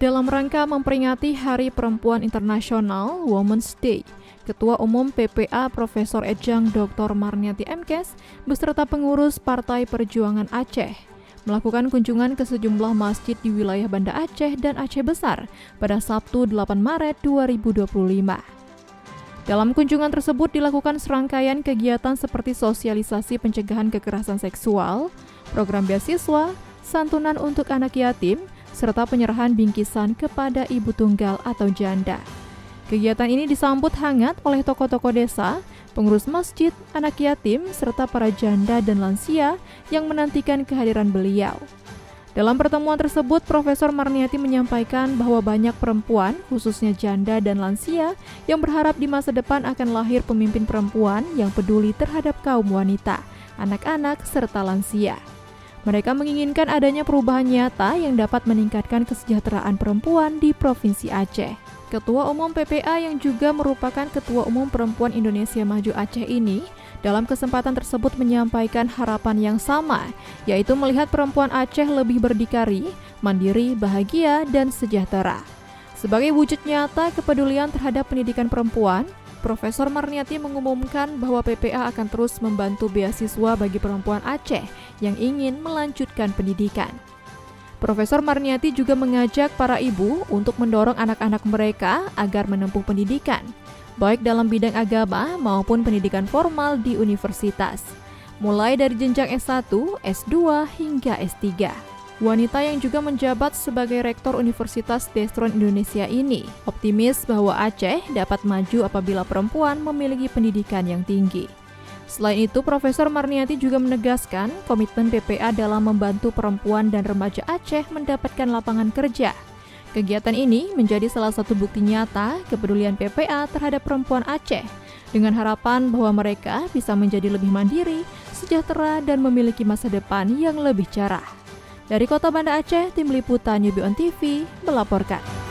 Dalam rangka memperingati Hari Perempuan Internasional Women's Day, Ketua Umum PPA Profesor Ejang Dr. Marniati Mkes beserta pengurus Partai Perjuangan Aceh melakukan kunjungan ke sejumlah masjid di wilayah Banda Aceh dan Aceh Besar pada Sabtu 8 Maret 2025. Dalam kunjungan tersebut dilakukan serangkaian kegiatan seperti sosialisasi pencegahan kekerasan seksual, program beasiswa, santunan untuk anak yatim, serta penyerahan bingkisan kepada ibu tunggal atau janda. Kegiatan ini disambut hangat oleh tokoh-tokoh desa, pengurus masjid, anak yatim, serta para janda dan lansia yang menantikan kehadiran beliau. Dalam pertemuan tersebut, Profesor Marniati menyampaikan bahwa banyak perempuan, khususnya janda dan lansia, yang berharap di masa depan akan lahir pemimpin perempuan yang peduli terhadap kaum wanita, anak-anak, serta lansia. Mereka menginginkan adanya perubahan nyata yang dapat meningkatkan kesejahteraan perempuan di Provinsi Aceh. Ketua Umum PPA yang juga merupakan Ketua Umum Perempuan Indonesia Maju Aceh ini dalam kesempatan tersebut menyampaikan harapan yang sama, yaitu melihat perempuan Aceh lebih berdikari, mandiri, bahagia, dan sejahtera. Sebagai wujud nyata kepedulian terhadap pendidikan perempuan, Profesor Marniati mengumumkan bahwa PPA akan terus membantu beasiswa bagi perempuan Aceh yang ingin melanjutkan pendidikan. Profesor Marniati juga mengajak para ibu untuk mendorong anak-anak mereka agar menempuh pendidikan, baik dalam bidang agama maupun pendidikan formal di universitas, mulai dari jenjang S1, S2, hingga S3. Wanita yang juga menjabat sebagai Rektor Universitas Destron Indonesia ini optimis bahwa Aceh dapat maju apabila perempuan memiliki pendidikan yang tinggi. Selain itu, Profesor Marniati juga menegaskan komitmen PPA dalam membantu perempuan dan remaja Aceh mendapatkan lapangan kerja. Kegiatan ini menjadi salah satu bukti nyata kepedulian PPA terhadap perempuan Aceh, dengan harapan bahwa mereka bisa menjadi lebih mandiri, sejahtera, dan memiliki masa depan yang lebih cerah. Dari Kota Banda Aceh, Tim Liputan UBON TV melaporkan.